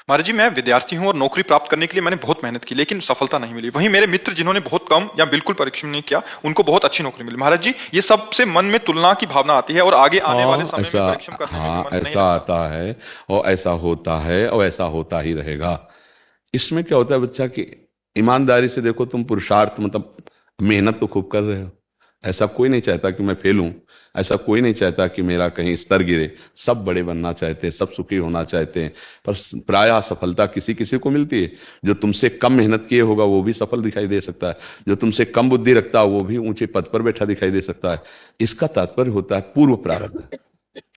महाराज जी, मैं विद्यार्थी हूँ और नौकरी प्राप्त करने के लिए मैंने बहुत मेहनत की, लेकिन सफलता नहीं मिली। वहीं मेरे मित्र जिन्होंने बहुत कम या बिल्कुल परिश्रम नहीं किया, उनको बहुत अच्छी नौकरी मिली। महाराज जी, ये सबसे मन में तुलना की भावना आती है और आगे आने वाले समय में परिश्रम करने में भी मन नहीं ऐसा लगता। आता है और ऐसा होता है और ऐसा होता ही रहेगा। इसमें क्या होता है बच्चा कि ईमानदारी से देखो, तुम पुरुषार्थ मतलब मेहनत तो खूब कर रहे हो। ऐसा कोई नहीं चाहता कि मैं फेल हूं, ऐसा कोई नहीं चाहता कि मेरा कहीं स्तर गिरे। सब बड़े बनना चाहते हैं, सब सुखी होना चाहते हैं, पर प्रायः सफलता किसी किसी को मिलती है। जो तुमसे कम मेहनत किए होगा वो भी सफल दिखाई दे सकता है, जो तुमसे कम बुद्धि रखता है वो भी ऊंचे पद पर बैठा दिखाई दे सकता है। इसका तात्पर्य होता है पूर्व प्रारब्ध।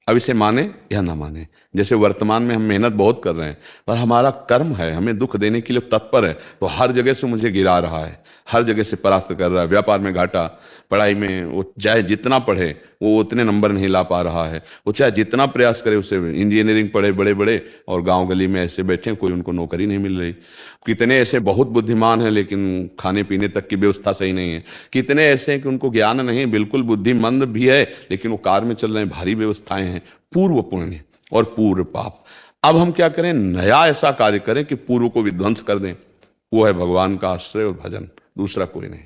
अब इसे माने या ना माने, जैसे वर्तमान में हम मेहनत बहुत कर रहे हैं, पर हमारा कर्म है हमें दुख देने के लिए तत्पर है, तो हर जगह से मुझे गिरा रहा है, हर जगह से परास्त कर रहा है। व्यापार में घाटा, पढ़ाई में वो चाहे जितना पढ़े वो उतने नंबर नहीं ला पा रहा है, वो चाहे जितना प्रयास करे उसे। इंजीनियरिंग पढ़े बड़े बड़े और गांव गली में ऐसे बैठे, कोई उनको नौकरी नहीं मिल रही। कितने ऐसे बहुत बुद्धिमान हैं लेकिन खाने पीने तक की व्यवस्था सही नहीं है। कितने ऐसे हैं कि उनको ज्ञान नहीं, बिल्कुल बुद्धिमंद भी है लेकिन वो कार में चल रहे हैं, भारी व्यवस्थाएं हैं। पूर्व पुण्य और पूर्व पाप। अब हम क्या करें, नया ऐसा कार्य करें कि पूर्व को विध्वंस कर दें। वो है भगवान का आश्रय और भजन, दूसरा कोई नहीं।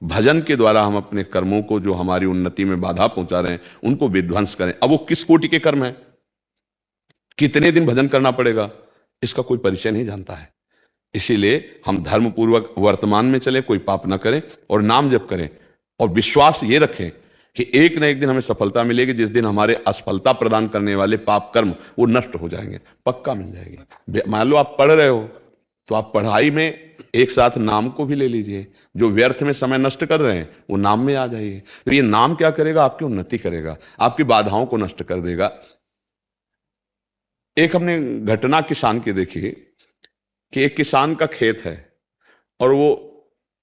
भजन के द्वारा हम अपने कर्मों को, जो हमारी उन्नति में बाधा पहुंचा रहे हैं, उनको विध्वंस करें। अब वो किस कोटि के कर्म है, कितने दिन भजन करना पड़ेगा, इसका कोई परिचय नहीं जानता है। इसीलिए हम धर्म पूर्वक वर्तमान में चले, कोई पाप ना करें और नाम जप करें, और विश्वास ये रखें कि एक न एक दिन हमें सफलता मिलेगी, जिस दिन हमारे असफलता प्रदान करने वाले पाप कर्म वो नष्ट हो जाएंगे, पक्का मिल जाएगी। मान लो आप पढ़ रहे हो तो आप पढ़ाई में एक साथ नाम को भी ले लीजिए। जो व्यर्थ में समय नष्ट कर रहे हैं वो नाम में आ जाइए। तो ये नाम क्या करेगा, आपकी उन्नति करेगा, आपकी बाधाओं को नष्ट कर देगा। एक हमने घटना किसान की देखी कि एक किसान का खेत है और वो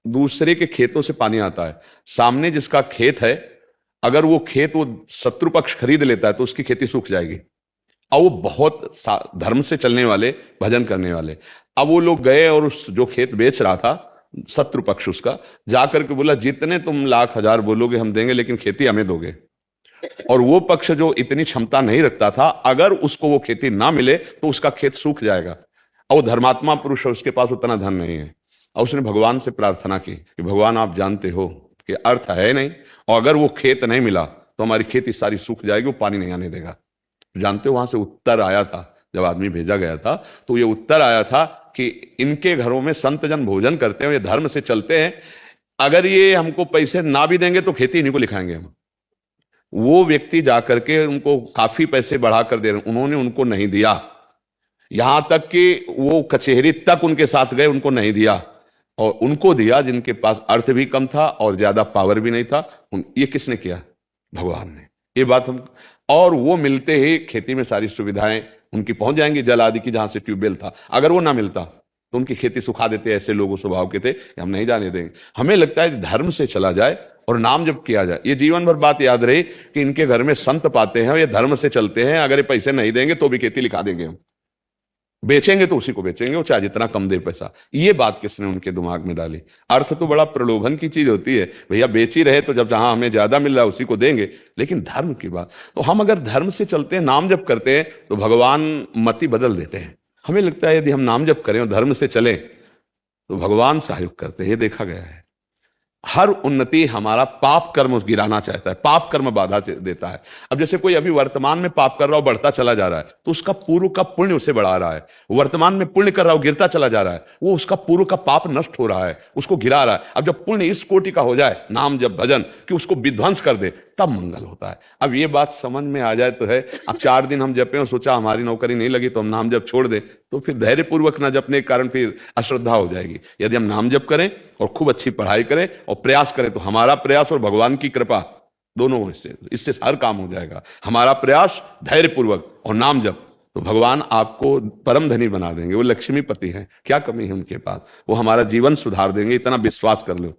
दूसरे के खेतों से पानी आता है। सामने जिसका खेत है, अगर वो खेत वो शत्रु पक्ष खरीद लेता है तो उसकी खेती सूख जाएगी। और वो बहुत धर्म से चलने वाले, भजन करने वाले। अब वो लोग गए और उस जो खेत बेच रहा था शत्रु पक्ष, उसका जाकर के बोला, जितने तुम लाख हजार बोलोगे हम देंगे, लेकिन खेती हमें दोगे। और वो पक्ष जो इतनी क्षमता नहीं रखता था, अगर उसको वो खेती ना मिले तो उसका खेत सूख जाएगा। और वो धर्मात्मा पुरुष है, उसके पास उतना धन नहीं है, और उसने भगवान से प्रार्थना की कि भगवान आप जानते हो कि अर्थ है नहीं, और अगर वो खेत नहीं मिला तो हमारी खेती सारी सूख जाएगी, वो पानी नहीं आने देगा। जानते हो वहां से उत्तर आया था, जब आदमी भेजा गया था तो ये उत्तर आया था कि इनके घरों में संत जन भोजन करते हैं, ये धर्म से चलते हैं, अगर ये हमको पैसे ना भी देंगे तो खेती इन्हीं को लिखाएंगे हम। वो व्यक्ति जाकर के उनको काफी पैसे बढ़ाकर दे रहे, उन्होंने उनको नहीं दिया। यहां तक कि वो कचहरी तक उनके साथ गए, उनको नहीं दिया, और उनको दिया जिनके पास अर्थ भी कम था और ज्यादा पावर भी नहीं था। ये किसने किया, भगवान ने। ये बात हम, और वो मिलते ही खेती में सारी सुविधाएं उनकी पहुंच जाएंगी, जल आदि की, जहां से ट्यूबवेल था। अगर वो ना मिलता तो उनकी खेती सुखा देते। ऐसे लोगों स्वभाव के थे कि हम नहीं जाने देंगे। हमें लगता है धर्म से चला जाए और नाम जब किया जाए। ये जीवन भर बात याद रही कि इनके घर में संत पाते हैं, ये धर्म से चलते हैं, अगर ये पैसे नहीं देंगे तो भी खेती लिखा देंगे हम, बेचेंगे तो उसी को बेचेंगे, वो चाहे जितना कम दे पैसा। ये बात किसने उनके दिमाग में डाली। अर्थ तो बड़ा प्रलोभन की चीज होती है, भैया बेच ही रहे तो जब जहां हमें ज्यादा मिल रहा है उसी को देंगे, लेकिन धर्म की बात। तो हम अगर धर्म से चलते हैं, नाम जप करते हैं, तो भगवान मति बदल देते हैं। हमें लगता है यदि हम नाम जप करें और धर्म से चलें तो भगवान सहयोग करते हैं, ये देखा गया है। हर उन्नति हमारा पाप कर्म गिराना चाहता है, पाप कर्म बाधा देता है। अब जैसे कोई अभी वर्तमान में पाप कर रहा हो, बढ़ता चला जा रहा है, तो उसका पूर्व का पुण्य उसे बढ़ा रहा है। वर्तमान में पुण्य कर रहा हो, गिरता चला जा रहा है, वो उसका पूर्व का पाप नष्ट हो रहा है, उसको गिरा रहा है। अब जब पुण्य इस कोटि का हो जाए, नाम जब भजन, कि उसको विध्वंस कर दे, तब मंगल होता है। अब ये बात समझ में आ जाए तो है। अब 4 दिन हम जपे और सोचा हमारी नौकरी नहीं लगी तो हम नाम जप छोड़ दें, तो फिर धैर्य पूर्वक न जपने के कारण फिर अश्रद्धा हो जाएगी। यदि हम नाम जप करें और खूब अच्छी पढ़ाई करें और प्रयास करें, तो हमारा प्रयास और भगवान की कृपा दोनों इससे हर काम हो जाएगा। हमारा प्रयास धैर्य पूर्वक और नाम जप, तो भगवान आपको परम धनी बना देंगे। वो लक्ष्मीपति हैं, क्या कमी है उनके पास, वो हमारा जीवन सुधार देंगे, इतना विश्वास कर लो।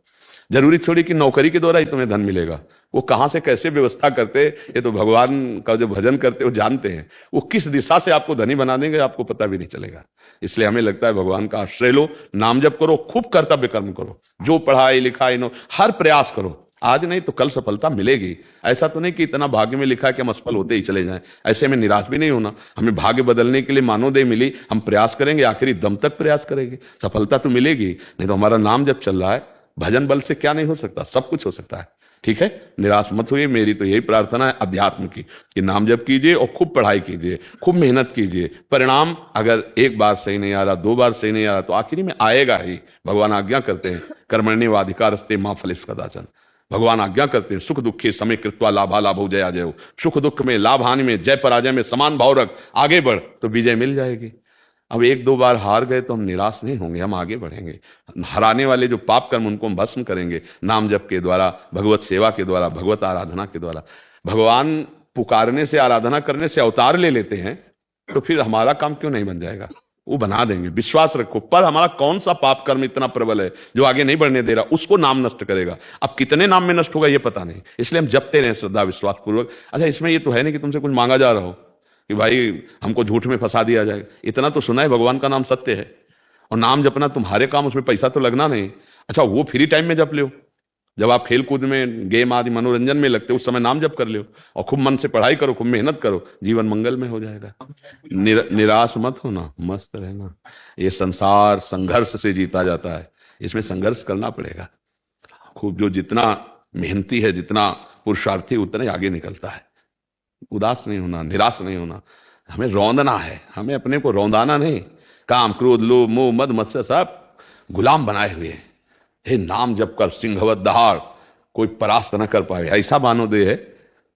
जरूरी थोड़ी कि नौकरी के द्वारा ही तुम्हें धन मिलेगा। वो कहां से कैसे व्यवस्था करते, ये तो भगवान का जो भजन करते वो जानते हैं। वो किस दिशा से आपको धनी बना देंगे आपको पता भी नहीं चलेगा। इसलिए हमें लगता है भगवान का आश्रय लो, नाम जप करो, खूब कर्तव्य कर्म करो, जो पढ़ाई लिखाई नो हर प्रयास करो। आज नहीं तो कल सफलता मिलेगी। ऐसा तो नहीं कि इतना भाग्य में लिखा है कि हम असफल होते ही चले जाएं, ऐसे में निराश भी नहीं होना। हमें भाग्य बदलने के लिए मानवदेह मिली, हम प्रयास करेंगे, आखिरी दम तक प्रयास करेंगे, सफलता तो मिलेगी। नहीं तो हमारा नाम जब चल रहा है, भजन बल से क्या नहीं हो सकता, सब कुछ हो सकता है। ठीक है, निराश मत होइए। मेरी तो यही प्रार्थना है अध्यात्म की कि नाम जप कीजिए और खूब पढ़ाई कीजिए, खूब मेहनत कीजिए। परिणाम अगर एक बार सही नहीं आ रहा, 2 बार सही नहीं आ रहा, तो आखिरी में आएगा ही। भगवान आज्ञा करते हैं कर्मण्येवाधिकारस्ते मा फलेषु कदाचन। भगवान आज्ञा करते हैं सुख दुखे समय कृत्वा लाभा लाभो जया जयो। सुख दुख में, लाभ हानि में, जय पराजय में समान भाव रख, आगे बढ़ तो विजय मिल जाएगी। अब 1-2 बार हार गए तो हम निराश नहीं होंगे, हम आगे बढ़ेंगे। हराने वाले जो पाप कर्म उनको हम भस्म करेंगे नाम जप के द्वारा, भगवत सेवा के द्वारा, भगवत आराधना के द्वारा। भगवान पुकारने से, आराधना करने से अवतार ले लेते हैं, तो फिर हमारा काम क्यों नहीं बन जाएगा? वो बना देंगे, विश्वास रखो। पर हमारा कौन सा पाप कर्म इतना प्रबल है जो आगे नहीं बढ़ने दे रहा, उसको नाम नष्ट करेगा। अब कितने नाम में नष्ट होगा ये पता नहीं, इसलिए हम जपते रहे श्रद्धा विश्वास पूर्वक। अच्छा, इसमें ये तो है नहीं कि तुमसे कुछ मांगा जा रहा हो कि भाई हमको झूठ में फंसा दिया जाएगा। इतना तो सुना है भगवान का नाम सत्य है, और नाम जपना तुम्हारे काम, उसमें पैसा तो लगना नहीं। अच्छा, वो फ्री टाइम में जप लो, जब आप खेल कूद में, गेम आदि मनोरंजन में लगते, उस समय नाम जप कर लो और खूब मन से पढ़ाई करो, खूब मेहनत करो, जीवन मंगल में हो जाएगा। निराश मत होना, मस्त रहना। ये संसार संघर्ष से जीता जाता है, इसमें संघर्ष करना पड़ेगा खूब। जो जितना मेहनती है, जितना पुरुषार्थी, उतना ही आगे निकलता है। उदास नहीं होना, निराश नहीं होना, हमें रौंदना है, हमें अपने को रौंदाना नहीं। काम क्रोध लोभ मोह मद मत्सर सब गुलाम बनाए हुए हैं। हे नाम जप कर सिंहवत दहाड़, कोई परास्त न कर पाए, ऐसा मानवदेह है,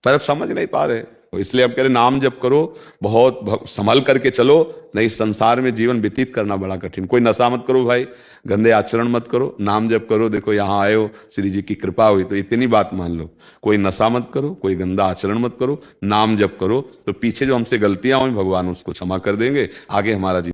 पर अब समझ नहीं पा रहे। तो इसलिए अब कह रहे नाम जप करो, बहुत संभल करके चलो, नहीं संसार में जीवन व्यतीत करना बड़ा कठिन। कोई नशा मत करो भाई, गंदे आचरण मत करो, नाम जप करो। देखो यहाँ आए हो, श्री जी की कृपा हुई, तो इतनी बात मान लो। कोई नशा मत करो, कोई गंदा आचरण मत करो, नाम जप करो, तो पीछे जो हमसे गलतियां हुई भगवान उसको क्षमा कर देंगे, आगे हमारा जीवन